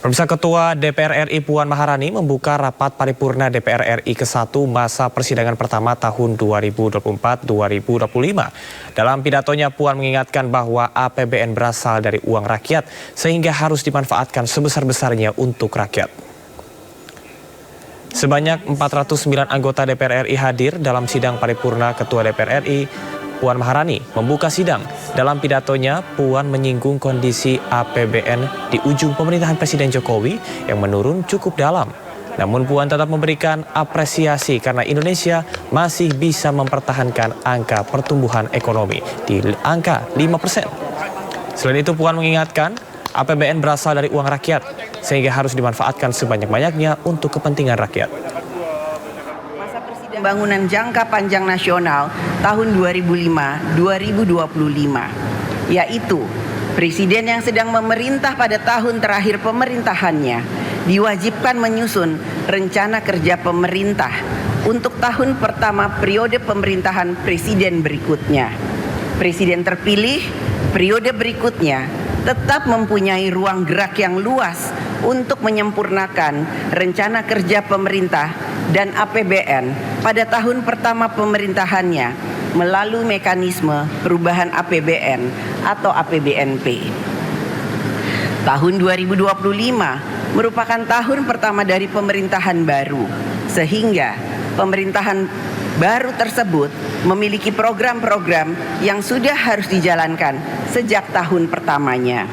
Pemirsa, Ketua DPR RI Puan Maharani membuka rapat paripurna DPR RI ke-1 masa persidangan pertama tahun 2024-2025. Dalam pidatonya, Puan mengingatkan bahwa APBN berasal dari uang rakyat sehingga harus dimanfaatkan sebesar-besarnya untuk rakyat. Sebanyak 409 anggota DPR RI hadir dalam sidang paripurna Ketua DPR RI Puan Maharani membuka sidang. Dalam pidatonya, Puan menyinggung kondisi APBN di ujung pemerintahan Presiden Jokowi yang menurun cukup dalam. Namun Puan tetap memberikan apresiasi karena Indonesia masih bisa mempertahankan angka pertumbuhan ekonomi di angka 5%. Selain itu, Puan mengingatkan APBN berasal dari uang rakyat sehingga harus dimanfaatkan sebanyak-banyaknya untuk kepentingan rakyat. Pembangunan jangka panjang nasional tahun 2005-2025, yaitu Presiden yang sedang memerintah pada tahun terakhir pemerintahannya diwajibkan menyusun rencana kerja pemerintah untuk tahun pertama periode pemerintahan Presiden berikutnya. Presiden terpilih periode berikutnya tetap mempunyai ruang gerak yang luas untuk menyempurnakan rencana kerja pemerintah dan APBN pada tahun pertama pemerintahannya melalui mekanisme perubahan APBN atau APBNP. Tahun 2025 merupakan tahun pertama dari pemerintahan baru, sehingga pemerintahan baru tersebut memiliki program-program yang sudah harus dijalankan sejak tahun pertamanya.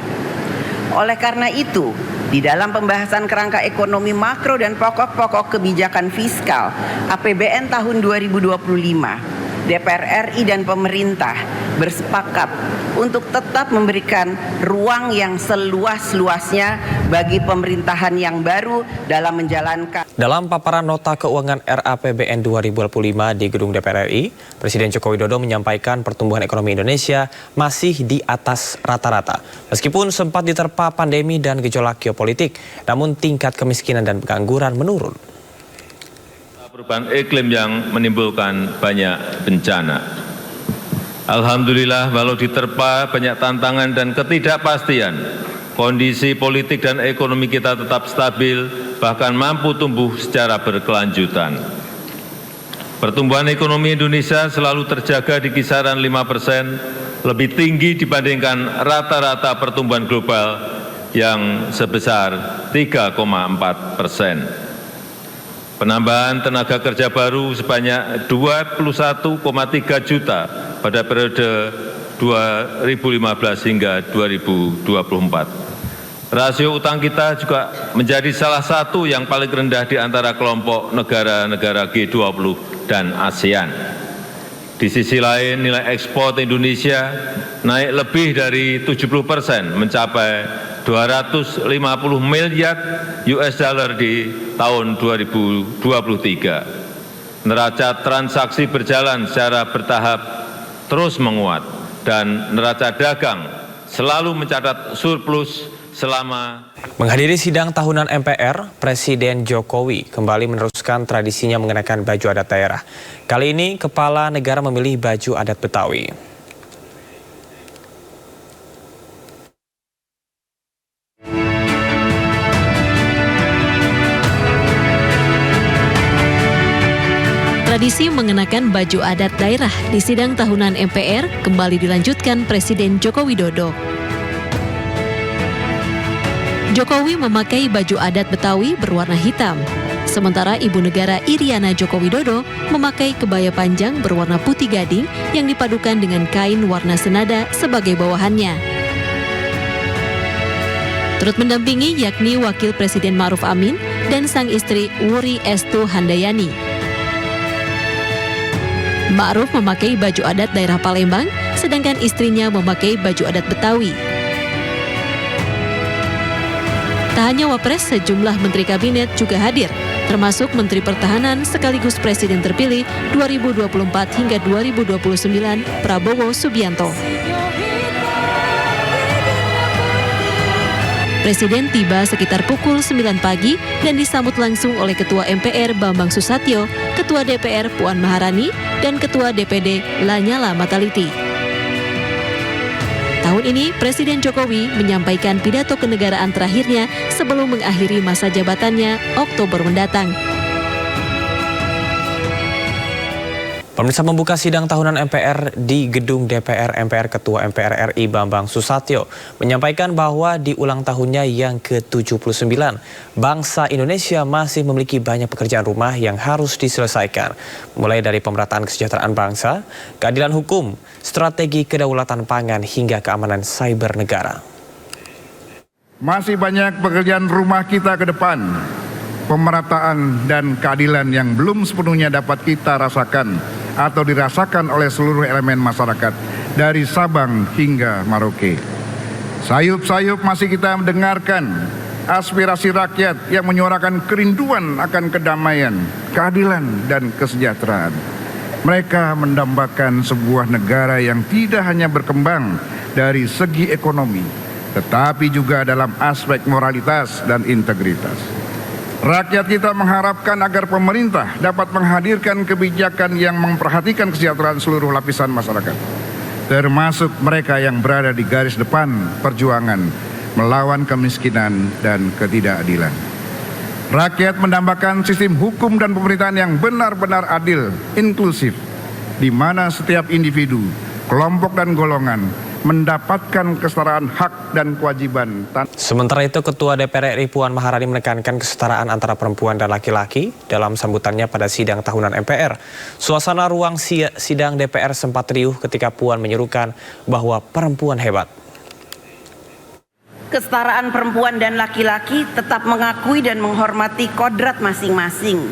Oleh karena itu, di dalam pembahasan kerangka ekonomi makro dan pokok-pokok kebijakan fiskal APBN tahun 2025, DPR RI dan pemerintah bersepakat untuk tetap memberikan ruang yang seluas-luasnya bagi pemerintahan yang baru dalam menjalankan. Dalam paparan nota keuangan RAPBN 2025 di Gedung DPR RI, Presiden Joko Widodo menyampaikan pertumbuhan ekonomi Indonesia masih di atas rata-rata. Meskipun sempat diterpa pandemi dan gejolak geopolitik, namun tingkat kemiskinan dan pengangguran menurun. Perubahan iklim yang menimbulkan banyak bencana. Alhamdulillah, walau diterpa banyak tantangan dan ketidakpastian, kondisi politik dan ekonomi kita tetap stabil, bahkan mampu tumbuh secara berkelanjutan. Pertumbuhan ekonomi Indonesia selalu terjaga di kisaran 5%, lebih tinggi dibandingkan rata-rata pertumbuhan global yang sebesar 3,4%. Penambahan tenaga kerja baru sebanyak 21,3 juta pada periode 2015 hingga 2024. Rasio utang kita juga menjadi salah satu yang paling rendah di antara kelompok negara-negara G20 dan ASEAN. Di sisi lain, nilai ekspor Indonesia naik lebih dari 70%, mencapai 250 miliar US dollar di tahun 2023. Neraca transaksi berjalan secara bertahap terus menguat dan neraca dagang selalu mencatat surplus selama. Menghadiri sidang tahunan MPR, Presiden Jokowi kembali meneruskan tradisinya mengenakan baju adat daerah. Kali ini, Kepala Negara memilih baju adat Betawi. Tradisi mengenakan baju adat daerah di sidang tahunan MPR kembali dilanjutkan Presiden Joko Widodo. Jokowi memakai baju adat Betawi berwarna hitam, sementara Ibu Negara Iriana Joko Widodo memakai kebaya panjang berwarna putih gading yang dipadukan dengan kain warna senada sebagai bawahannya. Turut mendampingi yakni Wakil Presiden Ma'ruf Amin dan sang istri Wuri Estu Handayani. Ma'ruf memakai baju adat daerah Palembang, sedangkan istrinya memakai baju adat Betawi. Tak hanya Wapres, sejumlah Menteri Kabinet juga hadir, termasuk Menteri Pertahanan sekaligus Presiden terpilih 2024 hingga 2029, Prabowo Subianto. Presiden tiba sekitar pukul 9 pagi dan disambut langsung oleh Ketua MPR Bambang Susatyo, Ketua DPR Puan Maharani, dan Ketua DPD Lanyala Mataliti. Tahun ini, Presiden Jokowi menyampaikan pidato kenegaraan terakhirnya sebelum mengakhiri masa jabatannya Oktober mendatang. Pemirsa, membuka sidang tahunan MPR di gedung DPR MPR, Ketua MPR RI Bambang Susatyo menyampaikan bahwa di ulang tahunnya yang ke-79, bangsa Indonesia masih memiliki banyak pekerjaan rumah yang harus diselesaikan. Mulai dari pemerataan kesejahteraan bangsa, keadilan hukum, strategi kedaulatan pangan hingga keamanan cyber negara. Masih banyak pekerjaan rumah kita ke depan. Pemerataan dan keadilan yang belum sepenuhnya dapat kita rasakan atau dirasakan oleh seluruh elemen masyarakat dari Sabang hingga Merauke. Sayup-sayup masih kita mendengarkan aspirasi rakyat yang menyuarakan kerinduan akan kedamaian, keadilan, dan kesejahteraan. Mereka mendambakan sebuah negara yang tidak hanya berkembang dari segi ekonomi, tetapi juga dalam aspek moralitas dan integritas. Rakyat kita mengharapkan agar pemerintah dapat menghadirkan kebijakan yang memperhatikan kesejahteraan seluruh lapisan masyarakat, termasuk mereka yang berada di garis depan perjuangan melawan kemiskinan dan ketidakadilan. Rakyat mendambakan sistem hukum dan pemerintahan yang benar-benar adil, inklusif, di mana setiap individu, kelompok dan golongan mendapatkan kesetaraan hak dan kewajiban. Sementara itu, Ketua DPR RI Puan Maharani menekankan kesetaraan antara perempuan dan laki-laki dalam sambutannya pada sidang tahunan MPR. Suasana ruang sidang DPR sempat riuh ketika Puan menyerukan bahwa perempuan hebat. Kesetaraan perempuan dan laki-laki tetap mengakui dan menghormati kodrat masing-masing.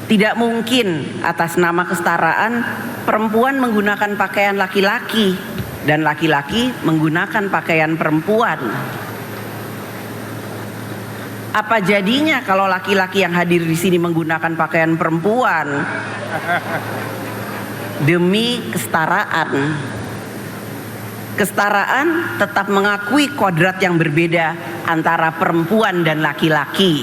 Tidak mungkin atas nama kesetaraan perempuan menggunakan pakaian laki-laki dan laki-laki menggunakan pakaian perempuan. Apa jadinya kalau laki-laki yang hadir di sini menggunakan pakaian perempuan demi kesetaraan? Kesetaraan tetap mengakui kodrat yang berbeda antara perempuan dan laki-laki.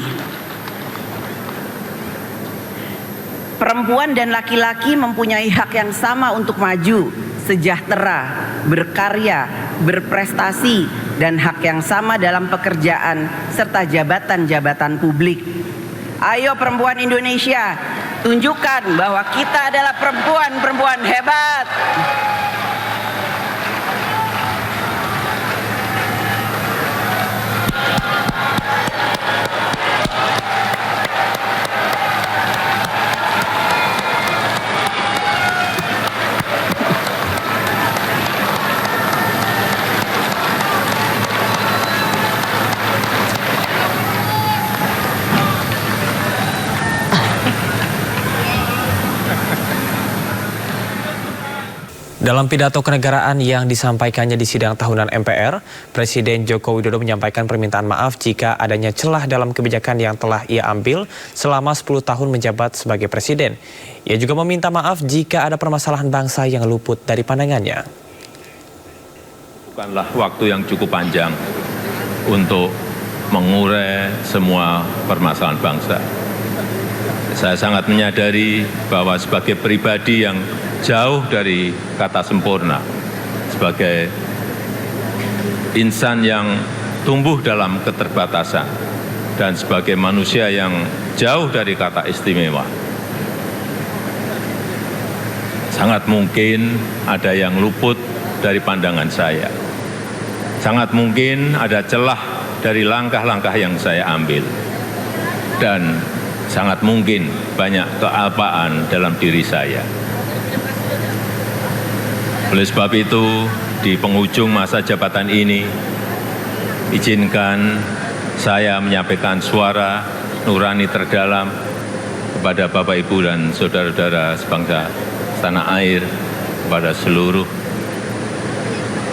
Perempuan dan laki-laki mempunyai hak yang sama untuk maju, sejahtera, berkarya, berprestasi, dan hak yang sama dalam pekerjaan serta jabatan-jabatan publik. Ayo perempuan Indonesia, tunjukkan bahwa kita adalah perempuan-perempuan hebat. Dalam pidato kenegaraan yang disampaikannya di sidang tahunan MPR, Presiden Joko Widodo menyampaikan permintaan maaf jika adanya celah dalam kebijakan yang telah ia ambil selama 10 tahun menjabat sebagai presiden. Ia juga meminta maaf jika ada permasalahan bangsa yang luput dari pandangannya. Bukanlah waktu yang cukup panjang untuk mengurai semua permasalahan bangsa. Saya sangat menyadari bahwa sebagai pribadi yang jauh dari kata sempurna, sebagai insan yang tumbuh dalam keterbatasan, dan sebagai manusia yang jauh dari kata istimewa, sangat mungkin ada yang luput dari pandangan saya. Sangat mungkin ada celah dari langkah-langkah yang saya ambil. Dan sangat mungkin banyak kealpaan dalam diri saya. Oleh sebab itu, di penghujung masa jabatan ini, izinkan saya menyampaikan suara nurani terdalam kepada Bapak, Ibu, dan saudara-saudara sebangsa setanah air, kepada seluruh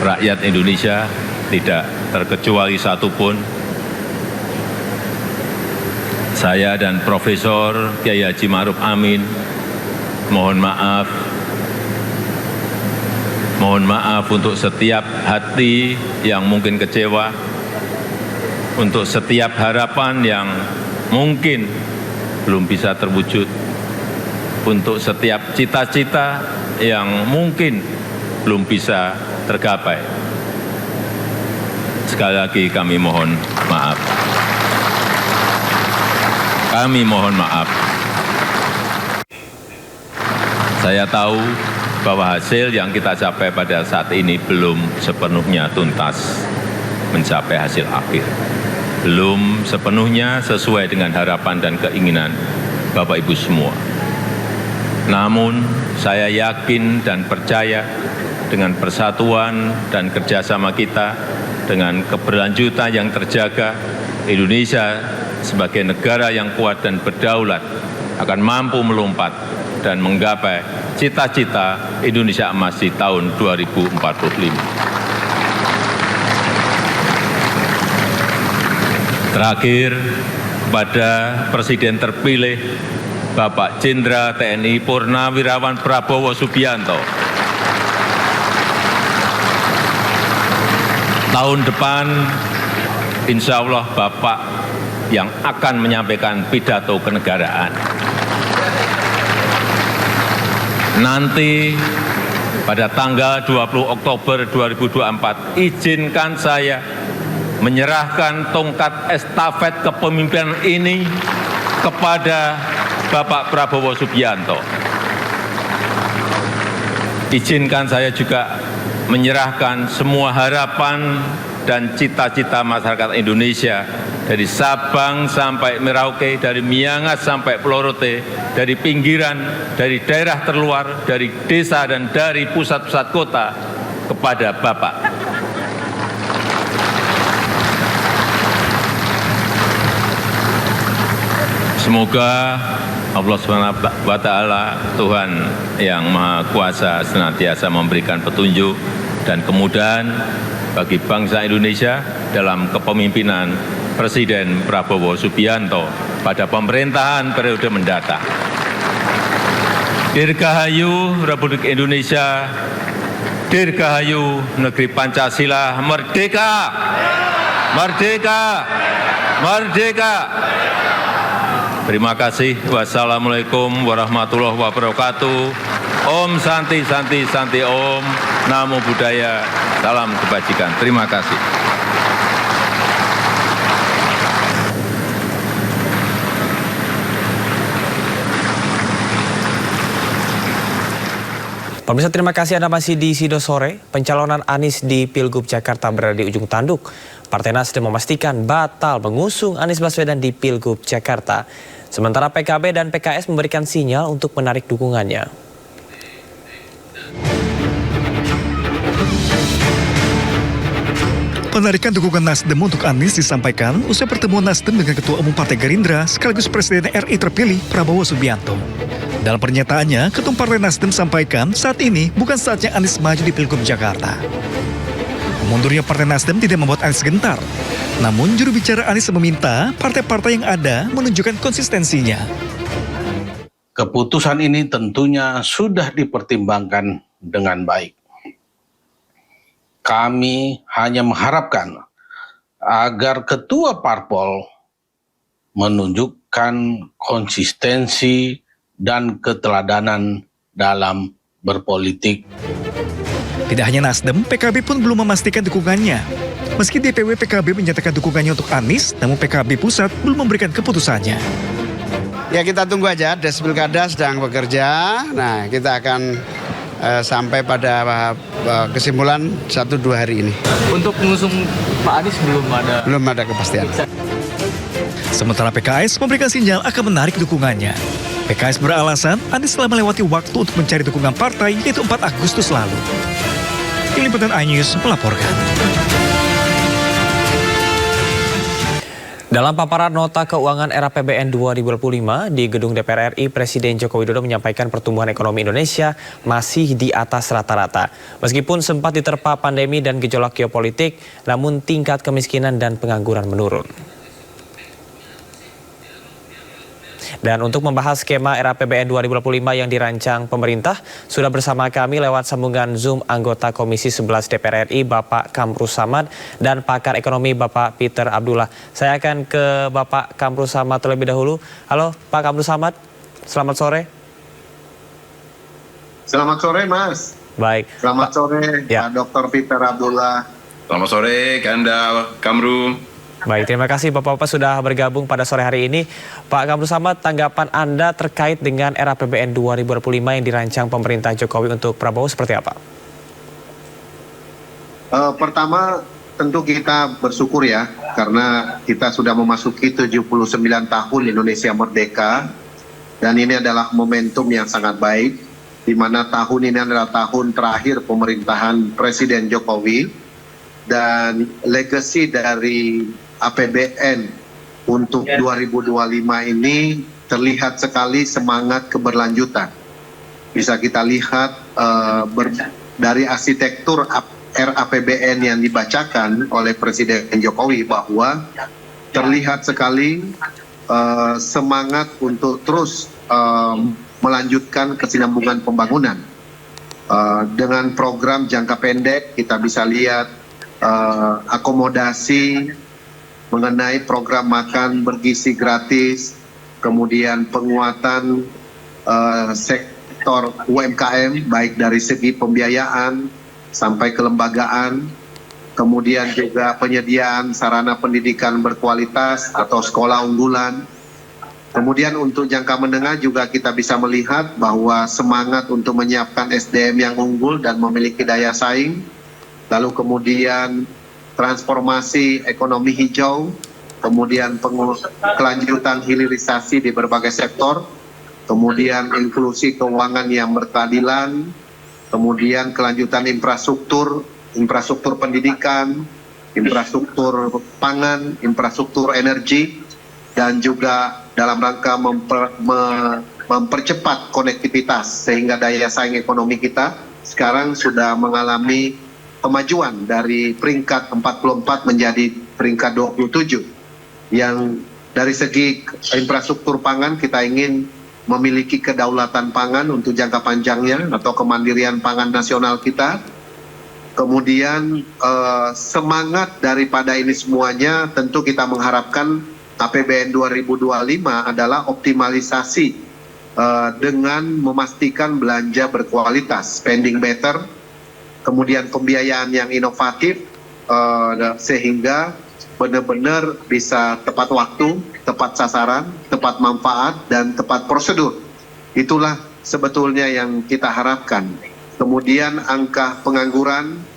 rakyat Indonesia, tidak terkecuali satupun. Saya dan Profesor Kiai Haji Ma'ruf Amin mohon maaf untuk setiap hati yang mungkin kecewa, untuk setiap harapan yang mungkin belum bisa terwujud, untuk setiap cita-cita yang mungkin belum bisa tergapai. Sekali lagi kami mohon maaf. Kami mohon maaf. Saya tahu bahwa hasil yang kita capai pada saat ini belum sepenuhnya tuntas mencapai hasil akhir. Belum sepenuhnya sesuai dengan harapan dan keinginan Bapak Ibu semua. Namun saya yakin dan percaya dengan persatuan dan kerjasama kita, dengan keberlanjutan yang terjaga, Indonesia sebagai negara yang kuat dan berdaulat akan mampu melompat dan menggapai cita-cita Indonesia Emas di tahun 2045. Terakhir, kepada Presiden terpilih Bapak Jenderal TNI Purnawirawan Prabowo Subianto. Tahun depan, insya Allah Bapak yang akan menyampaikan pidato kenegaraan. Nanti pada tanggal 20 Oktober 2024, izinkan saya menyerahkan tongkat estafet kepemimpinan ini kepada Bapak Prabowo Subianto. Izinkan saya juga menyerahkan semua harapan dan cita-cita masyarakat Indonesia dari Sabang sampai Merauke, dari Miangas sampai Pulau Rote, dari pinggiran, dari daerah terluar, dari desa dan dari pusat-pusat kota kepada Bapak. Semoga Allah SWT, Tuhan yang Maha Kuasa, senantiasa memberikan petunjuk dan kemudahan bagi bangsa Indonesia dalam kepemimpinan Presiden Prabowo Subianto pada pemerintahan periode mendatang. Dirgahayu Republik Indonesia, Dirgahayu Negeri Pancasila, merdeka! Merdeka! Merdeka! Terima kasih. Wassalamualaikum warahmatullahi wabarakatuh. Om Santi Santi Santi Om. Namo Buddhaya. Salam kebajikan. Terima kasih. Pemirsa, terima kasih Anda masih di Sido Sore. Pencalonan Anies di Pilgub Jakarta berada di ujung tanduk. Partai Nasdem memastikan batal mengusung Anies Baswedan di Pilgub Jakarta. Sementara PKB dan PKS memberikan sinyal untuk menarik dukungannya. Penarikan dukungan Nasdem untuk Anies disampaikan usai pertemuan Nasdem dengan Ketua Umum Partai Gerindra sekaligus Presiden RI terpilih Prabowo Subianto. Dalam pernyataannya, Ketum Partai Nasdem sampaikan saat ini bukan saatnya Anies maju di Pilgub Jakarta. Mundurnya Partai Nasdem tidak membuat Anies gentar. Namun juru bicara Anies meminta partai-partai yang ada menunjukkan konsistensinya. Keputusan ini tentunya sudah dipertimbangkan dengan baik. Kami hanya mengharapkan agar ketua parpol menunjukkan konsistensi dan keteladanan dalam berpolitik. Tidak hanya Nasdem, PKB pun belum memastikan dukungannya. Meski DPW PKB menyatakan dukungannya untuk Anies, namun PKB pusat belum memberikan keputusannya. Ya kita tunggu aja, Des Pilkada sedang bekerja. Nah kita akan sampai pada kesimpulan 1-2 hari ini. Untuk mengusung Pak Anies belum ada kepastian. Sementara PKS memberikan sinyal akan menarik dukungannya. PKS beralasan Anies telah melewati waktu untuk mencari dukungan partai yaitu 4 Agustus lalu. Tim Liputan iNews melaporkan. Dalam paparan nota keuangan era APBN 2025 di Gedung DPR RI, Presiden Joko Widodo menyampaikan pertumbuhan ekonomi Indonesia masih di atas rata-rata. Meskipun sempat diterpa pandemi dan gejolak geopolitik, namun tingkat kemiskinan dan pengangguran menurun. Dan untuk membahas skema era APBN 2025 yang dirancang pemerintah, sudah bersama kami lewat sambungan Zoom anggota Komisi 11 DPR RI, Bapak Kamrus Samad, dan pakar ekonomi Bapak Peter Abdullah. Saya akan ke Bapak Kamrus Samad terlebih dahulu. Halo Pak Kamrus Samad, selamat sore. Selamat sore Mas. Baik. Selamat sore ya. Pak Dr. Peter Abdullah. Selamat sore, Kanda, Kamru. Baik, terima kasih Bapak-Bapak sudah bergabung pada sore hari ini. Pak Kamru Samad, tanggapan Anda terkait dengan RAPBN 2025 yang dirancang pemerintah Jokowi untuk Prabowo seperti apa? Pertama, tentu kita bersyukur ya, karena kita sudah memasuki 79 tahun Indonesia merdeka, dan ini adalah momentum yang sangat baik, di mana tahun ini adalah tahun terakhir pemerintahan Presiden Jokowi, dan legacy dari APBN untuk 2025 ini terlihat sekali semangat keberlanjutan. Bisa kita lihat dari arsitektur RAPBN yang dibacakan oleh Presiden Jokowi bahwa terlihat sekali semangat untuk terus melanjutkan kesinambungan pembangunan. Dengan program jangka pendek kita bisa lihat akomodasi mengenai program makan bergizi gratis, kemudian penguatan sektor UMKM baik dari segi pembiayaan sampai kelembagaan, kemudian juga penyediaan sarana pendidikan berkualitas atau sekolah unggulan. Kemudian untuk jangka menengah juga kita bisa melihat bahwa semangat untuk menyiapkan SDM yang unggul dan memiliki daya saing, lalu kemudian transformasi ekonomi hijau, kemudian kelanjutan hilirisasi di berbagai sektor, kemudian inklusi keuangan yang berkeadilan, kemudian kelanjutan infrastruktur pendidikan, infrastruktur pangan, infrastruktur energi, dan juga dalam rangka mempercepat konektivitas sehingga daya saing ekonomi kita sekarang sudah mengalami kemajuan dari peringkat 44 menjadi peringkat 27. Yang dari segi infrastruktur pangan kita ingin memiliki kedaulatan pangan untuk jangka panjangnya atau kemandirian pangan nasional kita. Kemudian semangat daripada ini semuanya tentu kita mengharapkan APBN 2025 adalah optimalisasi dengan memastikan belanja berkualitas, spending better, kemudian pembiayaan yang inovatif sehingga benar-benar bisa tepat waktu, tepat sasaran, tepat manfaat, dan tepat prosedur. Itulah sebetulnya yang kita harapkan. Kemudian angka pengangguran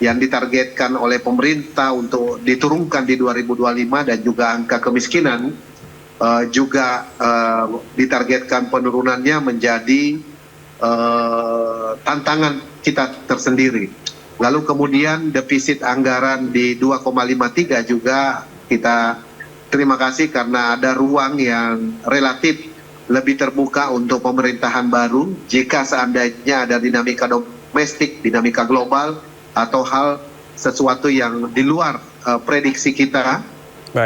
yang ditargetkan oleh pemerintah untuk diturunkan di 2025 dan juga angka kemiskinan juga ditargetkan penurunannya menjadi tantangan kita tersendiri. Lalu kemudian defisit anggaran di 2,53 juga kita terima kasih karena ada ruang yang relatif lebih terbuka untuk pemerintahan baru jika seandainya ada dinamika domestik, dinamika global, atau hal sesuatu yang di luar prediksi kita,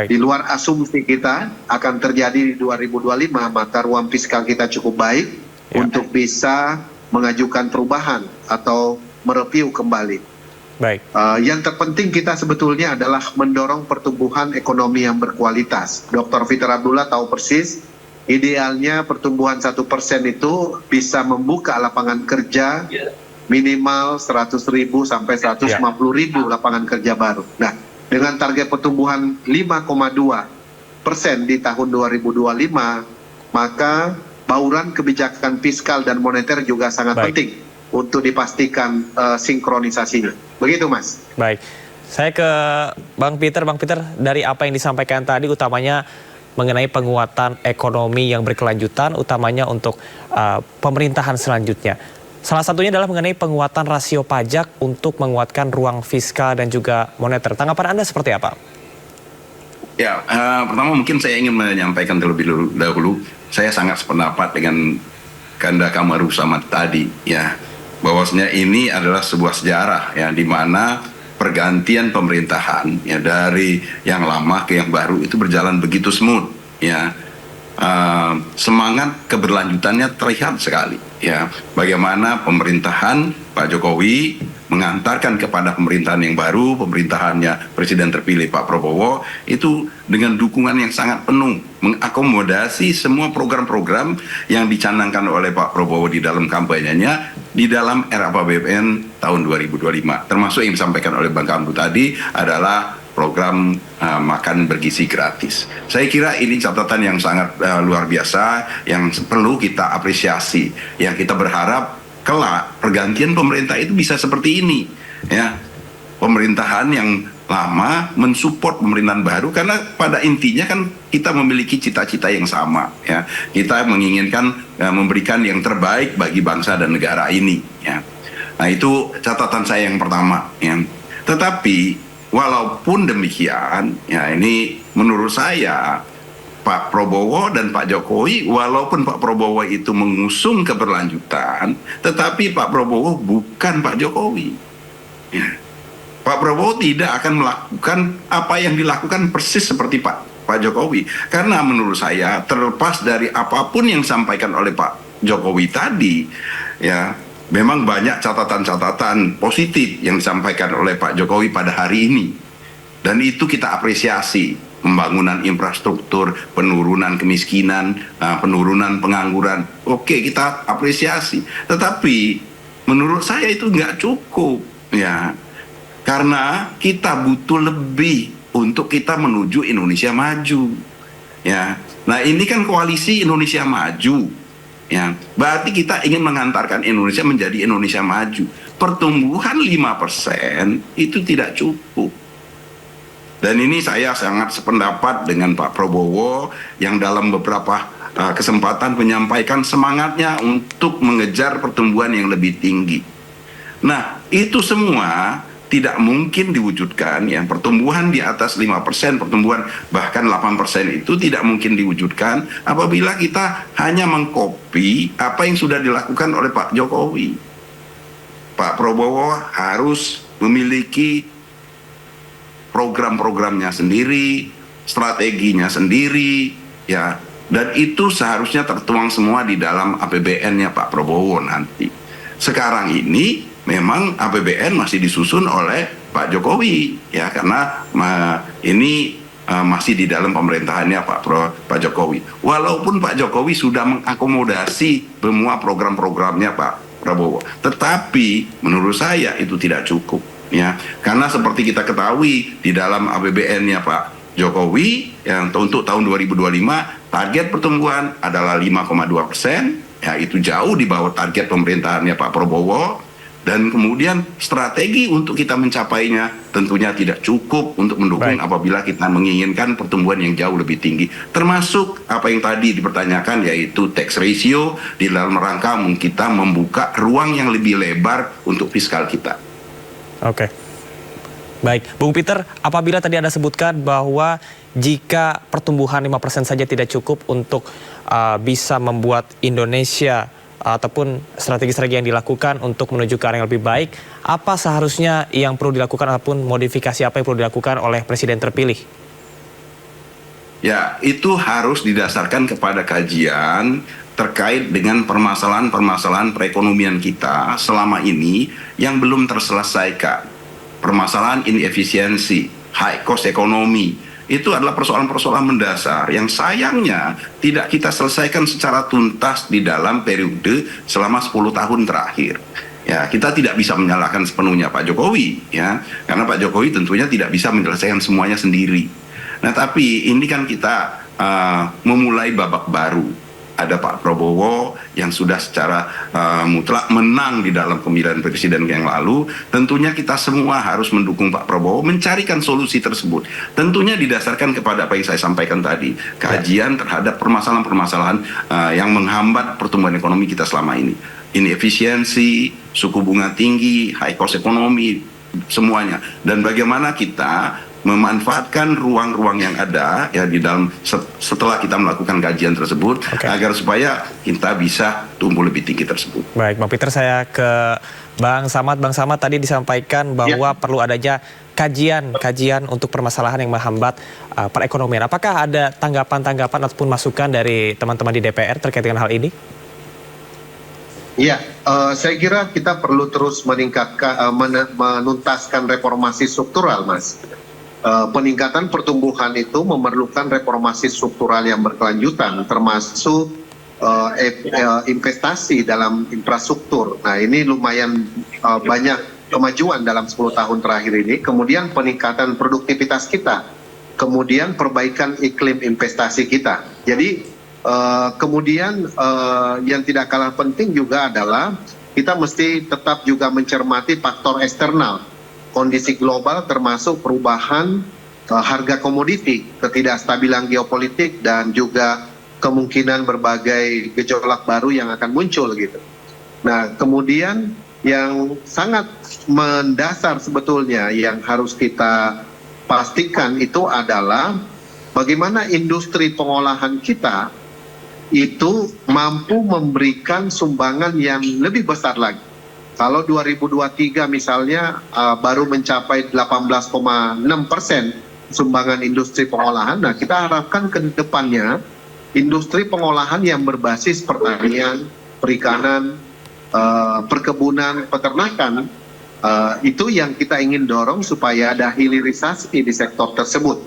di luar asumsi kita akan terjadi di 2025, maka ruang fiskal kita cukup baik untuk bisa mengajukan perubahan atau mereview kembali. Yang terpenting kita sebetulnya adalah mendorong pertumbuhan ekonomi yang berkualitas. Dr. Fiter Abdullah tahu persis, idealnya pertumbuhan 1% itu bisa membuka lapangan kerja minimal 100.000 sampai 150.000 lapangan kerja baru. Nah, dengan target pertumbuhan 5,2% di tahun 2025, maka bauran kebijakan fiskal dan moneter juga sangat penting untuk dipastikan sinkronisasinya. Begitu, Mas. Baik, saya ke Bang Peter. Bang Peter, dari apa yang disampaikan tadi utamanya mengenai penguatan ekonomi yang berkelanjutan, utamanya untuk pemerintahan selanjutnya. Salah satunya adalah mengenai penguatan rasio pajak untuk menguatkan ruang fiskal dan juga moneter. Tanggapan Anda seperti apa? Ya, pertama mungkin saya ingin menyampaikan terlebih dahulu, saya sangat sependapat dengan Kanda Kamru Samad tadi, ya, bahwasanya ini adalah sebuah sejarah, ya, di mana pergantian pemerintahan, ya, dari yang lama ke yang baru itu berjalan begitu smooth, ya. Semangat keberlanjutannya terlihat sekali, ya, bagaimana pemerintahan Pak Jokowi mengantarkan kepada pemerintahan yang baru, pemerintahannya Presiden terpilih Pak Prabowo, itu dengan dukungan yang sangat penuh, mengakomodasi semua program-program yang dicanangkan oleh Pak Prabowo di dalam kampanyenya di dalam RAPBN tahun 2025. Termasuk yang disampaikan oleh Bang Kambu tadi adalah program makan bergizi gratis. Saya kira ini catatan yang sangat luar biasa yang perlu kita apresiasi. Yang kita berharap kelak pergantian pemerintah itu bisa seperti ini, ya. Pemerintahan yang lama mensupport pemerintahan baru, karena pada intinya kan kita memiliki cita-cita yang sama, ya. Kita menginginkan memberikan yang terbaik bagi bangsa dan negara ini, ya. Nah, itu catatan saya yang pertama, ya. Tetapi walaupun demikian, ya, ini menurut saya Pak Prabowo dan Pak Jokowi, walaupun Pak Prabowo itu mengusung keberlanjutan, tetapi Pak Prabowo bukan Pak Jokowi, ya. Pak Prabowo tidak akan melakukan apa yang dilakukan persis seperti Pak Jokowi. Karena menurut saya, terlepas dari apapun yang disampaikan oleh Pak Jokowi tadi, ya, memang banyak catatan-catatan positif yang disampaikan oleh Pak Jokowi pada hari ini. Dan itu kita apresiasi. Pembangunan infrastruktur, penurunan kemiskinan, penurunan pengangguran. Oke, kita apresiasi. Tetapi menurut saya itu nggak cukup, ya. Karena kita butuh lebih untuk kita menuju Indonesia maju, ya. Nah, ini kan koalisi Indonesia Maju, ya. Berarti kita ingin mengantarkan Indonesia menjadi Indonesia maju. Pertumbuhan 5% itu tidak cukup. Dan ini saya sangat sependapat dengan Pak Prabowo yang dalam beberapa kesempatan menyampaikan semangatnya untuk mengejar pertumbuhan yang lebih tinggi. Nah, itu semua tidak mungkin diwujudkan, ya. Pertumbuhan di atas 5%, pertumbuhan bahkan 8% itu tidak mungkin diwujudkan apabila kita hanya mengkopi apa yang sudah dilakukan oleh Pak Jokowi. Pak Prabowo harus memiliki program-programnya sendiri, strateginya sendiri, ya. Dan itu seharusnya tertuang semua di dalam APBN-nya Pak Prabowo nanti. Sekarang ini memang APBN masih disusun oleh Pak Jokowi, ya, karena ini masih di dalam pemerintahannya Pak Jokowi. Walaupun Pak Jokowi sudah mengakomodasi semua program-programnya Pak Prabowo, tetapi menurut saya itu tidak cukup, ya, karena seperti kita ketahui di dalam APBN-nya Pak Jokowi yang untuk tahun 2025 target pertumbuhan adalah 5,2%, ya, itu jauh di bawah target pemerintahannya Pak Prabowo. Dan kemudian strategi untuk kita mencapainya tentunya tidak cukup untuk mendukung apabila kita menginginkan pertumbuhan yang jauh lebih tinggi. Termasuk apa yang tadi dipertanyakan, yaitu tax ratio di dalam rangka kita membuka ruang yang lebih lebar untuk fiskal kita. Oke. Baik, Bung Peter, apabila tadi Anda sebutkan bahwa jika pertumbuhan 5% saja tidak cukup untuk bisa membuat Indonesia ataupun strategi-strategi yang dilakukan untuk menuju ke arah yang lebih baik, apa seharusnya yang perlu dilakukan ataupun modifikasi apa yang perlu dilakukan oleh Presiden terpilih? Ya, itu harus didasarkan kepada kajian terkait dengan permasalahan-permasalahan perekonomian kita selama ini yang belum terselesaikan. Permasalahan inefisiensi, high cost ekonomi, itu adalah persoalan-persoalan mendasar yang sayangnya tidak kita selesaikan secara tuntas di dalam periode selama 10 tahun terakhir. Ya, kita tidak bisa menyalahkan sepenuhnya Pak Jokowi, ya, karena Pak Jokowi tentunya tidak bisa menyelesaikan semuanya sendiri. Nah, tapi ini kan kita memulai babak baru. Ada Pak Prabowo yang sudah secara mutlak menang di dalam pemilihan presiden yang lalu. Tentunya kita semua harus mendukung Pak Prabowo mencarikan solusi tersebut. Tentunya didasarkan kepada apa yang saya sampaikan tadi, kajian terhadap permasalahan-permasalahan yang menghambat pertumbuhan ekonomi kita selama ini. Inefisiensi, suku bunga tinggi, high cost ekonomi, semuanya. Dan bagaimana kita memanfaatkan ruang-ruang yang ada, ya, di dalam setelah kita melakukan kajian tersebut, agar supaya kita bisa tumbuh lebih tinggi tersebut. Baik, Bang Peter, saya ke Bang Samad. Bang Samad, tadi disampaikan bahwa perlu adanya kajian untuk permasalahan yang menghambat perekonomian. Apakah ada tanggapan-tanggapan ataupun masukan dari teman-teman di DPR terkait dengan hal ini? Iya, saya kira kita perlu terus meningkatkan, menuntaskan reformasi struktural, Mas. Peningkatan pertumbuhan itu memerlukan reformasi struktural yang berkelanjutan, termasuk investasi dalam infrastruktur. Nah, ini lumayan banyak kemajuan dalam 10 tahun terakhir ini. Kemudian peningkatan produktivitas kita, kemudian perbaikan iklim investasi kita. Jadi kemudian yang tidak kalah penting juga adalah kita mesti tetap juga mencermati faktor eksternal, kondisi global termasuk perubahan harga komoditi, ketidakstabilan geopolitik, dan juga kemungkinan berbagai gejolak baru yang akan muncul gitu. Nah, kemudian yang sangat mendasar sebetulnya yang harus kita pastikan itu adalah bagaimana industri pengolahan kita itu mampu memberikan sumbangan yang lebih besar lagi. Kalau 2023 misalnya baru mencapai 18,6% sumbangan industri pengolahan, nah kita harapkan ke depannya industri pengolahan yang berbasis pertanian, perikanan, perkebunan, peternakan, itu yang kita ingin dorong supaya ada hilirisasi di sektor tersebut.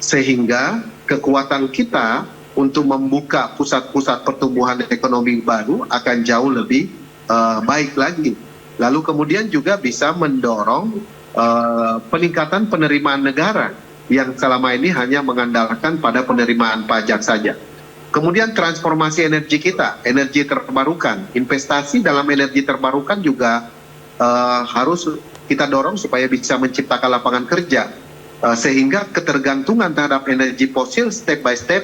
Sehingga kekuatan kita untuk membuka pusat-pusat pertumbuhan ekonomi baru akan jauh lebih baik lagi. Lalu kemudian juga bisa mendorong peningkatan penerimaan negara yang selama ini hanya mengandalkan pada penerimaan pajak saja. Kemudian transformasi energi kita, energi terbarukan, investasi dalam energi terbarukan juga harus kita dorong supaya bisa menciptakan lapangan kerja, sehingga ketergantungan terhadap energi fosil step by step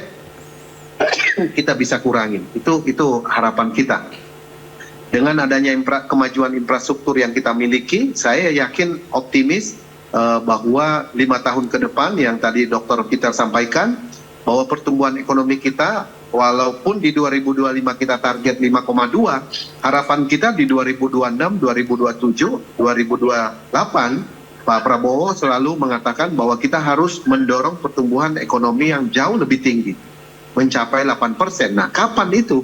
kita bisa kurangin. Itu harapan kita. Dengan adanya kemajuan infrastruktur yang kita miliki, saya yakin optimis bahwa 5 tahun ke depan yang tadi Dr. Peter sampaikan, bahwa pertumbuhan ekonomi kita walaupun di 2025 kita target 5,2, harapan kita di 2026, 2027, 2028, Pak Prabowo selalu mengatakan bahwa kita harus mendorong pertumbuhan ekonomi yang jauh lebih tinggi, mencapai 8%. Nah, kapan itu?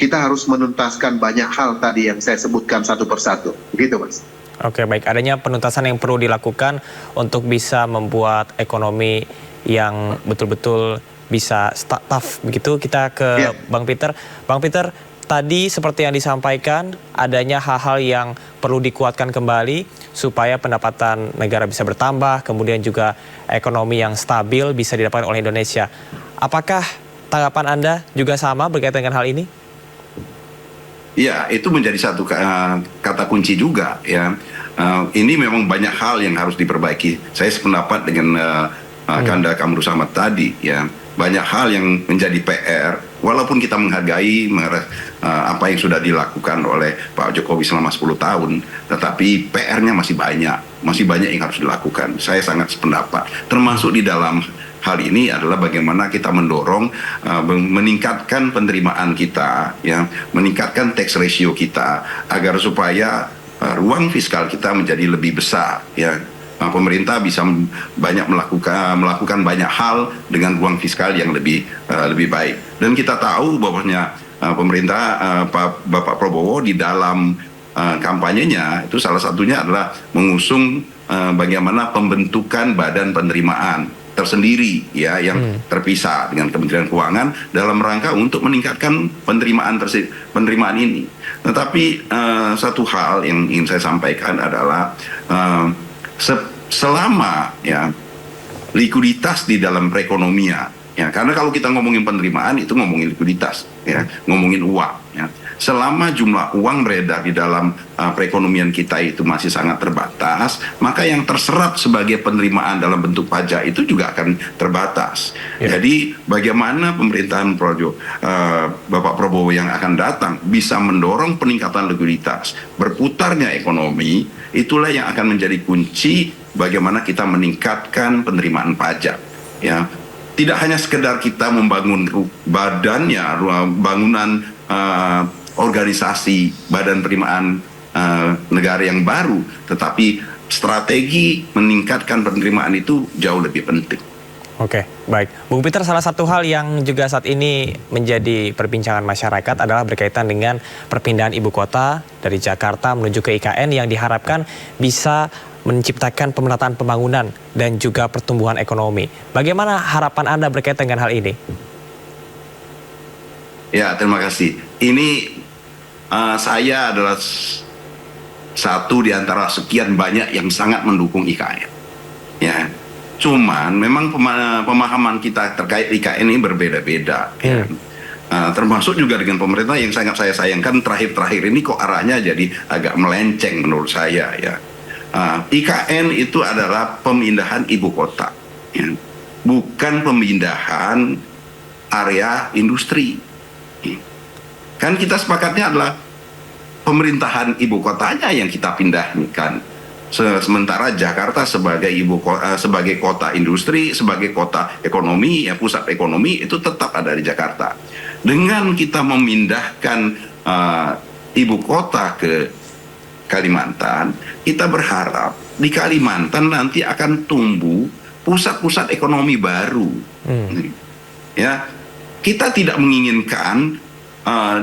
Kita harus menuntaskan banyak hal tadi yang saya sebutkan satu persatu. Begitu, Mas. Oke, baik. Adanya penuntasan yang perlu dilakukan untuk bisa membuat ekonomi yang betul-betul bisa tough. Begitu, kita ke Bang Peter. Bang Peter, tadi seperti yang disampaikan, adanya hal-hal yang perlu dikuatkan kembali supaya pendapatan negara bisa bertambah, kemudian juga ekonomi yang stabil bisa didapatkan oleh Indonesia. Apakah tanggapan Anda juga sama berkaitan dengan hal ini? Ya, itu menjadi satu kata kunci juga ya. Ini memang banyak hal yang harus diperbaiki. Saya sependapat dengan Kanda Kamru Samad tadi ya. Banyak hal yang menjadi PR, walaupun kita menghargai apa yang sudah dilakukan oleh Pak Jokowi selama 10 tahun, tetapi PR-nya masih banyak yang harus dilakukan. Saya sangat sependapat. Termasuk di dalam hal ini adalah bagaimana kita mendorong meningkatkan penerimaan kita, ya, meningkatkan tax ratio kita agar supaya ruang fiskal kita menjadi lebih besar, ya. Pemerintah bisa banyak melakukan banyak hal dengan ruang fiskal yang lebih baik. Dan kita tahu bahwasanya pemerintah Bapak Prabowo di dalam kampanyenya itu salah satunya adalah mengusung bagaimana pembentukan badan penerimaan tersendiri ya yang terpisah dengan Kementerian Keuangan dalam rangka untuk meningkatkan penerimaan ini. Tetapi satu hal yang ingin saya sampaikan adalah selama ya likuiditas di dalam perekonomian ya, karena kalau kita ngomongin penerimaan itu ngomongin likuiditas ya, ngomongin uang ya. Selama jumlah uang beredar di dalam perekonomian kita itu masih sangat terbatas, maka yang terserap sebagai penerimaan dalam bentuk pajak itu juga akan terbatas. Jadi bagaimana pemerintahan Bapak Prabowo yang akan datang bisa mendorong peningkatan likuiditas, berputarnya ekonomi, itulah yang akan menjadi kunci bagaimana kita meningkatkan penerimaan pajak. Ya, tidak hanya sekedar kita membangun bangunan organisasi badan penerimaan negara yang baru, tetapi strategi meningkatkan penerimaan itu jauh lebih penting. Oke, baik. Bung Peter, salah satu hal yang juga saat ini menjadi perbincangan masyarakat adalah berkaitan dengan perpindahan ibu kota dari Jakarta menuju ke IKN yang diharapkan bisa menciptakan pemerataan pembangunan dan juga pertumbuhan ekonomi. Bagaimana harapan Anda berkaitan dengan hal ini? Ya, terima kasih. Ini saya adalah satu di antara sekian banyak yang sangat mendukung IKN. Ya, cuman memang pemahaman kita terkait IKN ini berbeda-beda. Ya. Termasuk juga dengan pemerintah yang sangat saya sayangkan terakhir-terakhir ini kok arahnya jadi agak melenceng menurut saya. Ya, IKN itu adalah pemindahan ibu kota, ya. Bukan pemindahan area industri. Kan kita sepakatnya adalah pemerintahan ibu kotanya yang kita pindahkan. Sementara Jakarta sebagai sebagai kota industri, sebagai kota ekonomi, ya pusat ekonomi itu tetap ada di Jakarta. Dengan kita memindahkan ibu kota ke Kalimantan, kita berharap di Kalimantan nanti akan tumbuh pusat-pusat ekonomi baru. Ya, kita tidak menginginkan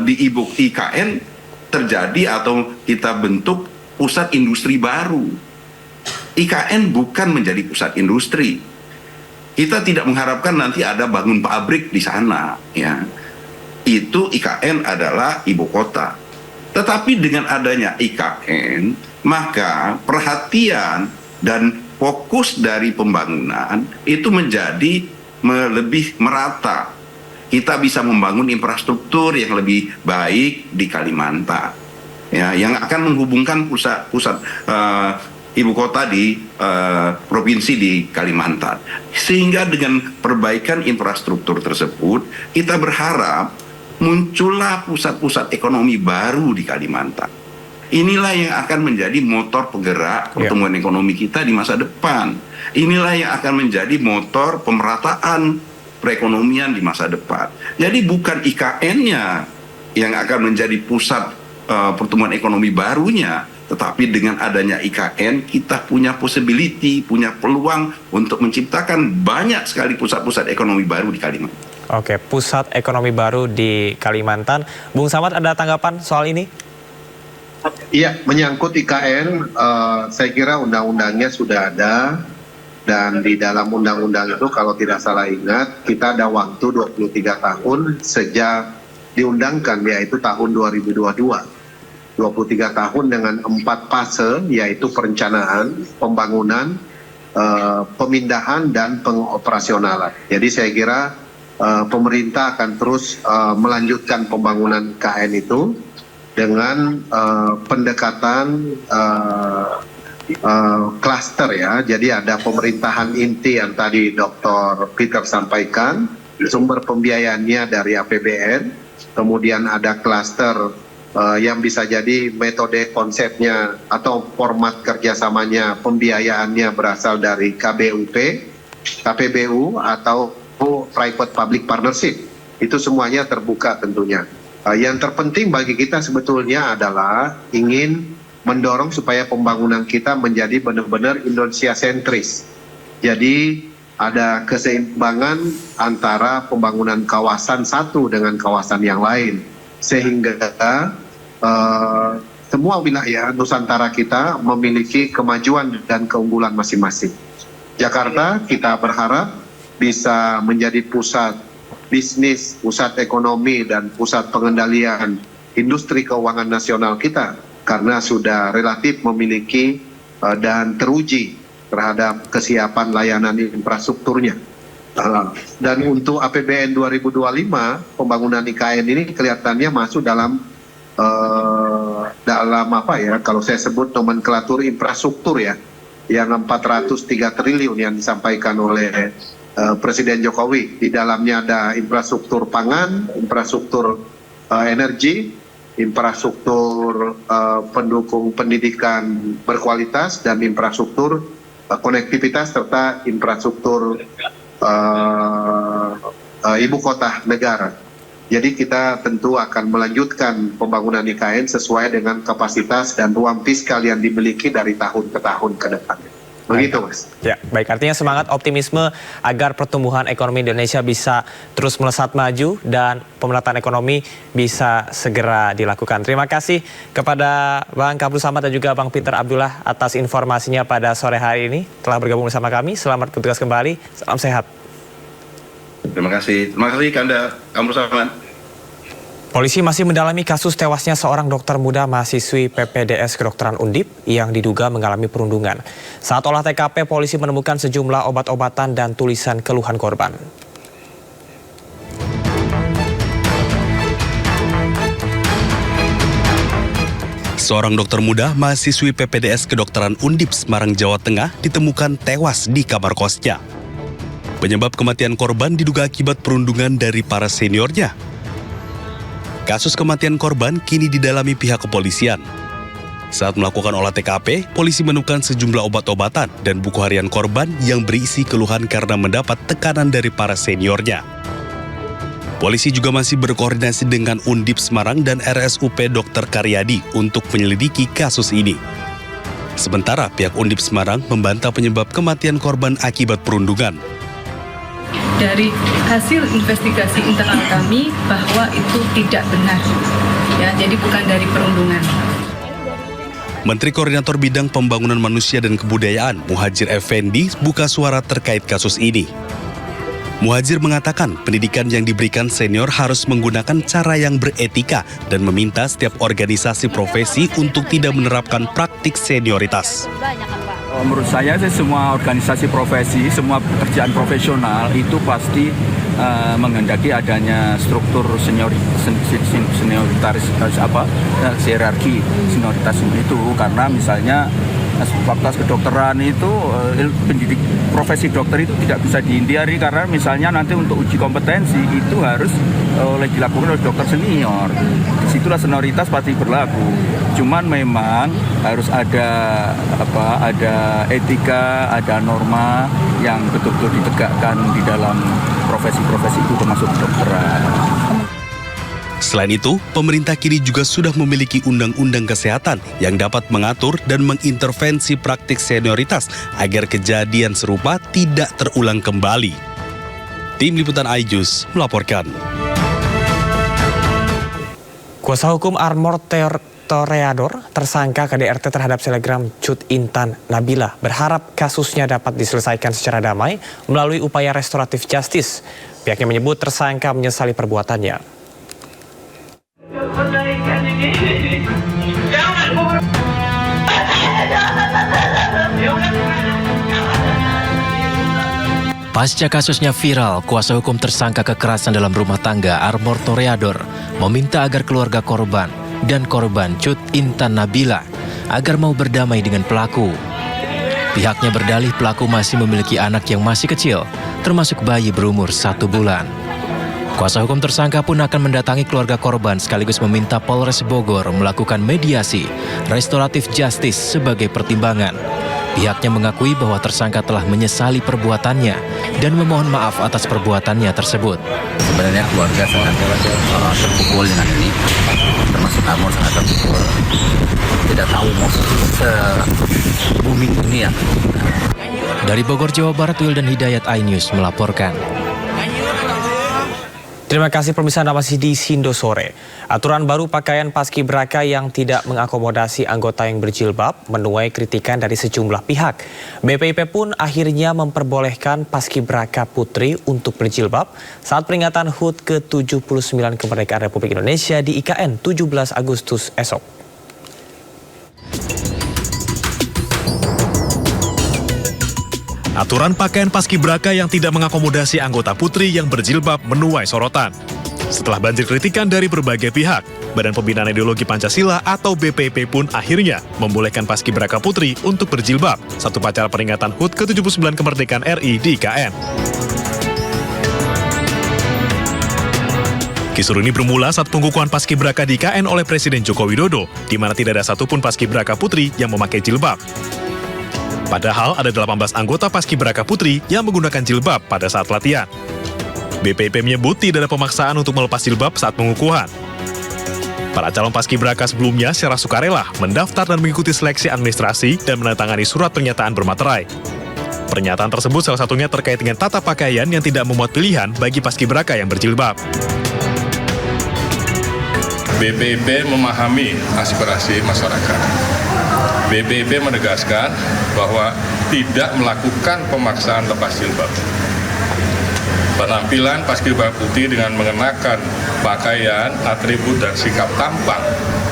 di IKN terjadi atau kita bentuk pusat industri baru. IKN bukan menjadi pusat industri. Kita tidak mengharapkan nanti ada bangun pabrik di sana, ya. Itu IKN adalah ibu kota. Tetapi dengan adanya IKN, maka perhatian dan fokus dari pembangunan itu menjadi lebih merata. Kita bisa membangun infrastruktur yang lebih baik di Kalimantan, ya, yang akan menghubungkan pusat ibu kota di provinsi di Kalimantan. Sehingga dengan perbaikan infrastruktur tersebut, kita berharap muncullah pusat-pusat ekonomi baru di Kalimantan. Inilah yang akan menjadi motor penggerak pertumbuhan ekonomi kita di masa depan. Inilah yang akan menjadi motor pemerataan perekonomian di masa depan. Jadi bukan IKN-nya yang akan menjadi pusat pertumbuhan ekonomi barunya, tetapi dengan adanya IKN kita punya possibility, punya peluang untuk menciptakan banyak sekali pusat-pusat ekonomi baru di Kalimantan. Oke, pusat ekonomi baru di Kalimantan. Bung Samad, ada tanggapan soal ini? Iya, menyangkut IKN, saya kira undang-undangnya sudah ada. Dan di dalam undang-undang itu kalau tidak salah ingat, kita ada waktu 23 tahun sejak diundangkan, yaitu tahun 2022. 23 tahun dengan 4 fase, yaitu perencanaan, pembangunan, pemindahan, dan pengoperasionalan. Jadi saya kira pemerintah akan terus melanjutkan pembangunan KN itu dengan pendekatan klaster, ya. Jadi ada pemerintahan inti yang tadi Dr. Peter sampaikan, sumber pembiayaannya dari APBN, kemudian ada klaster yang bisa jadi metode konsepnya atau format kerjasamanya, pembiayaannya berasal dari KBUP, KPBU, atau Private Public Partnership. Itu semuanya terbuka tentunya. Yang terpenting bagi kita sebetulnya adalah ingin mendorong supaya pembangunan kita menjadi benar-benar Indonesia sentris. Jadi ada keseimbangan antara pembangunan kawasan satu dengan kawasan yang lain. Sehingga semua wilayah Nusantara kita memiliki kemajuan dan keunggulan masing-masing. Jakarta kita berharap bisa menjadi pusat bisnis, pusat ekonomi, dan pusat pengendalian industri keuangan nasional kita, karena sudah relatif memiliki dan teruji terhadap kesiapan layanan infrastrukturnya. Dan untuk APBN 2025, pembangunan IKN ini kelihatannya masuk dalam apa ya, kalau saya sebut nomenklatur infrastruktur, ya, yang 403 triliun yang disampaikan oleh Presiden Jokowi. Di dalamnya ada infrastruktur pangan, infrastruktur energi, infrastruktur pendukung pendidikan berkualitas, dan infrastruktur konektivitas, serta infrastruktur ibu kota negara. Jadi kita tentu akan melanjutkan pembangunan IKN sesuai dengan kapasitas dan ruang fiskal yang dimiliki dari tahun ke tahun ke depan. Begitu, Mas. Ya, baik. Artinya semangat optimisme agar pertumbuhan ekonomi Indonesia bisa terus melesat maju dan pemerataan ekonomi bisa segera dilakukan. Terima kasih kepada Bang Kamru Samad dan juga Bang Peter Abdullah atas informasinya pada sore hari ini. Telah bergabung bersama kami. Selamat bertugas kembali. Salam sehat. Terima kasih. Terima kasih Kanda Kamru Samad. Polisi masih mendalami kasus tewasnya seorang dokter muda mahasiswi PPDS Kedokteran Undip yang diduga mengalami perundungan. Saat olah TKP, polisi menemukan sejumlah obat-obatan dan tulisan keluhan korban. Seorang dokter muda mahasiswi PPDS Kedokteran Undip Semarang, Jawa Tengah ditemukan tewas di kamar kosnya. Penyebab kematian korban diduga akibat perundungan dari para seniornya. Kasus kematian korban kini didalami pihak kepolisian. Saat melakukan olah TKP, polisi menemukan sejumlah obat-obatan dan buku harian korban yang berisi keluhan karena mendapat tekanan dari para seniornya. Polisi juga masih berkoordinasi dengan Undip Semarang dan RSUP Dr. Karyadi untuk menyelidiki kasus ini. Sementara pihak Undip Semarang membantah penyebab kematian korban akibat perundungan. Dari hasil investigasi internal kami bahwa itu tidak benar, ya, jadi bukan dari perundungan. Menteri Koordinator Bidang Pembangunan Manusia dan Kebudayaan Muhadjir Effendi buka suara terkait kasus ini. Muhadjir mengatakan pendidikan yang diberikan senior harus menggunakan cara yang beretika dan meminta setiap organisasi profesi untuk tidak menerapkan praktik senioritas. Menurut saya semua organisasi profesi, semua pekerjaan profesional itu pasti menghendaki adanya struktur senioritas hierarki senioritas itu, karena misalnya fakultas kedokteran itu pendidik profesi dokter itu tidak bisa dihindari, karena misalnya nanti untuk uji kompetensi itu harus dilakukan oleh dokter senior. Disitulah senioritas pasti berlaku. Cuman memang harus ada etika, ada norma yang betul-betul ditegakkan di dalam profesi-profesi itu, termasuk kedokteran. Selain itu, pemerintah kini juga sudah memiliki undang-undang kesehatan yang dapat mengatur dan mengintervensi praktik senioritas agar kejadian serupa tidak terulang kembali. Tim Liputan iJus melaporkan. Kuasa hukum Armor Toreador, tersangka KDRT terhadap selebgram Cut Intan Nabila, berharap kasusnya dapat diselesaikan secara damai melalui upaya restoratif justice. Pihaknya menyebut tersangka menyesali perbuatannya. Pasca kasusnya viral, kuasa hukum tersangka kekerasan dalam rumah tangga Armor Toreador meminta agar keluarga korban dan korban Cut Intan Nabila agar mau berdamai dengan pelaku. Pihaknya berdalih pelaku masih memiliki anak yang masih kecil, termasuk bayi berumur 1 bulan. Kuasa hukum tersangka pun akan mendatangi keluarga korban sekaligus meminta Polres Bogor melakukan mediasi restoratif justice sebagai pertimbangan. Pihaknya mengakui bahwa tersangka telah menyesali perbuatannya dan memohon maaf atas perbuatannya tersebut. Sebenarnya keluarga sangat terpukul dengan ini, termasuk Armor sangat terpukul. Tidak tahu mau se-booming ini ya. Dari Bogor, Jawa Barat, Wildan Hidayat, iNews melaporkan. Terima kasih pemirsa, masih di Sindo Sore. Aturan baru pakaian paskibraka yang tidak mengakomodasi anggota yang berjilbab menuai kritikan dari sejumlah pihak. BPIP pun akhirnya memperbolehkan paskibraka putri untuk berjilbab saat peringatan HUT ke-79 kemerdekaan Republik Indonesia di IKN 17 Agustus esok. Aturan pakaian paskibraka yang tidak mengakomodasi anggota putri yang berjilbab menuai sorotan. Setelah banjir kritikan dari berbagai pihak, Badan Pembinaan Ideologi Pancasila atau BPIP pun akhirnya membolehkan paskibraka putri untuk berjilbab satu upacara peringatan HUT ke-79 kemerdekaan RI di IKN. Kisruh ini bermula saat pengukuhan paskibraka di IKN oleh Presiden Joko Widodo, di mana tidak ada satupun paskibraka putri yang memakai jilbab. Padahal ada 18 anggota paskibraka putri yang menggunakan jilbab pada saat latihan. BPIP menyebut tidak ada pemaksaan untuk melepas jilbab saat pengukuhan. Para calon paskibraka sebelumnya secara sukarela mendaftar dan mengikuti seleksi administrasi dan menandatangani surat pernyataan bermaterai. Pernyataan tersebut salah satunya terkait dengan tata pakaian yang tidak memuat pilihan bagi paskibraka yang berjilbab. BPIP memahami aspirasi masyarakat. BPIP menegaskan bahwa tidak melakukan pemaksaan lepas jilbab. Penampilan Paskibraka Putri dengan mengenakan pakaian, atribut, dan sikap tampang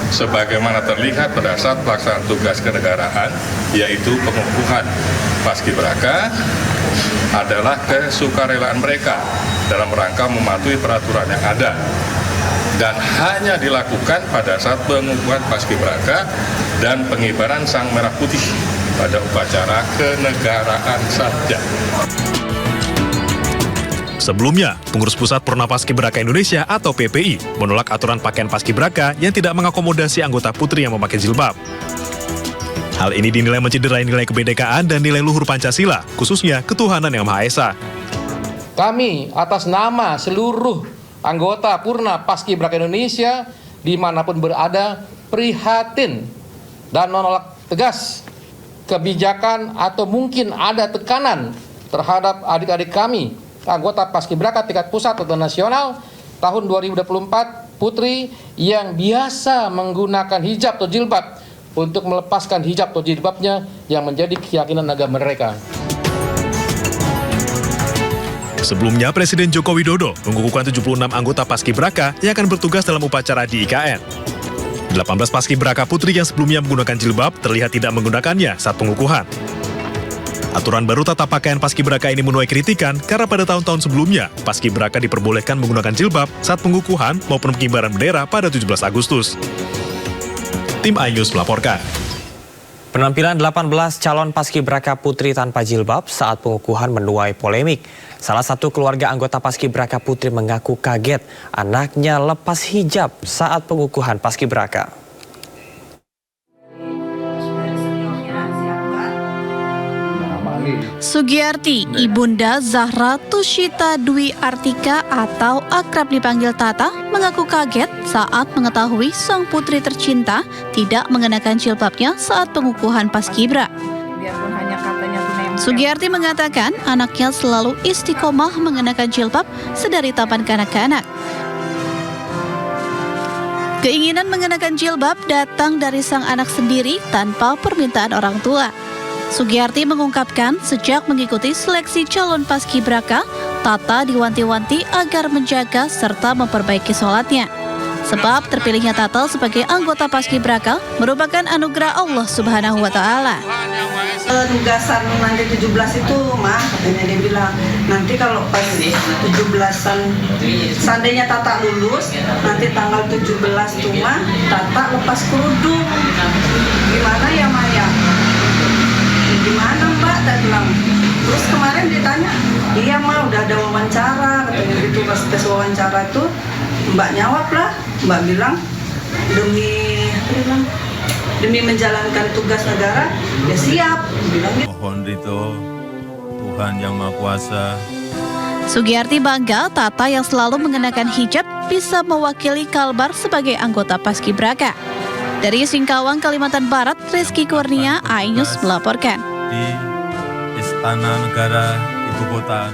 sebagaimana terlihat pada saat pelaksanaan tugas kenegaraan, yaitu pengukuhan Paskibraka, adalah kesukarelaan mereka dalam rangka mematuhi peraturan yang ada dan hanya dilakukan pada saat pengukuhan Paskibraka dan pengibaran Sang Merah Putih pada upacara kenegaraan saja. Sebelumnya, Pengurus Pusat Purna Paskibraka Indonesia atau PPI menolak aturan pakaian Paskibraka yang tidak mengakomodasi anggota putri yang memakai jilbab. Hal ini dinilai mencederai nilai kebinekaan dan nilai luhur Pancasila, khususnya ketuhanan yang Maha Esa. Kami atas nama seluruh anggota Purna Paskibraka Indonesia dimanapun berada prihatin dan menolak tegas kebijakan atau mungkin ada tekanan terhadap adik-adik kami anggota Paskibraka tingkat pusat atau nasional tahun 2024 putri yang biasa menggunakan hijab atau jilbab untuk melepaskan hijab atau jilbabnya yang menjadi keyakinan agama mereka. Sebelumnya, Presiden Joko Widodo mengukuhkan 76 anggota Paskibraka yang akan bertugas dalam upacara di IKN. 18 Paskibraka putri yang sebelumnya menggunakan jilbab terlihat tidak menggunakannya saat pengukuhan. Aturan baru tata pakaian Paskibraka ini menuai kritikan karena pada tahun-tahun sebelumnya, Paskibraka diperbolehkan menggunakan jilbab saat pengukuhan maupun pengibaran bendera pada 17 Agustus. Tim iNews melaporkan. Penampilan 18 calon Paskibraka putri tanpa jilbab saat pengukuhan menuai polemik. Salah satu keluarga anggota Paskibraka putri mengaku kaget anaknya lepas hijab saat pengukuhan Paskibraka. Sugiyarti, Ibunda Zahra Tushita Dwi Artika atau akrab dipanggil Tata, mengaku kaget saat mengetahui sang putri tercinta tidak mengenakan jilbabnya saat pengukuhan Paskibra. Sugiyarti mengatakan anaknya selalu istiqomah mengenakan jilbab sedari tapan kanak-kanak. Keinginan mengenakan jilbab datang dari sang anak sendiri tanpa permintaan orang tua. Sugiyarti mengungkapkan sejak mengikuti seleksi calon Paskibraka, Tata diwanti-wanti agar menjaga serta memperbaiki sholatnya. Sebab terpilihnya Tata sebagai anggota Paskibraka merupakan anugerah Allah Subhanahu wa Ta'ala. Tugasan nanti 17 itu, Mah, katanya dia bilang, nanti kalau pas 17-an, seandainya Tata lulus, nanti tanggal 17 tuh, Mah, Tata lepas kerudung. Gimana ya, Maya? Gimana Mbak? Tak bilang. Terus kemarin ditanya, iya Mbak udah ada wawancara, katanya gitu. Pas tes wawancara itu Mbak nyawab lah, Mbak bilang demi menjalankan tugas negara, ya siap. Bilang gitu. Mohon ridho Tuhan yang Maha Kuasa. Sugiyarti bangga Tata yang selalu mengenakan hijab bisa mewakili Kalbar sebagai anggota Paskibraka. Dari Singkawang, Kalimantan Barat, Rizky Kurnia, iNews melaporkan. Di Istana Negara Ibu Kota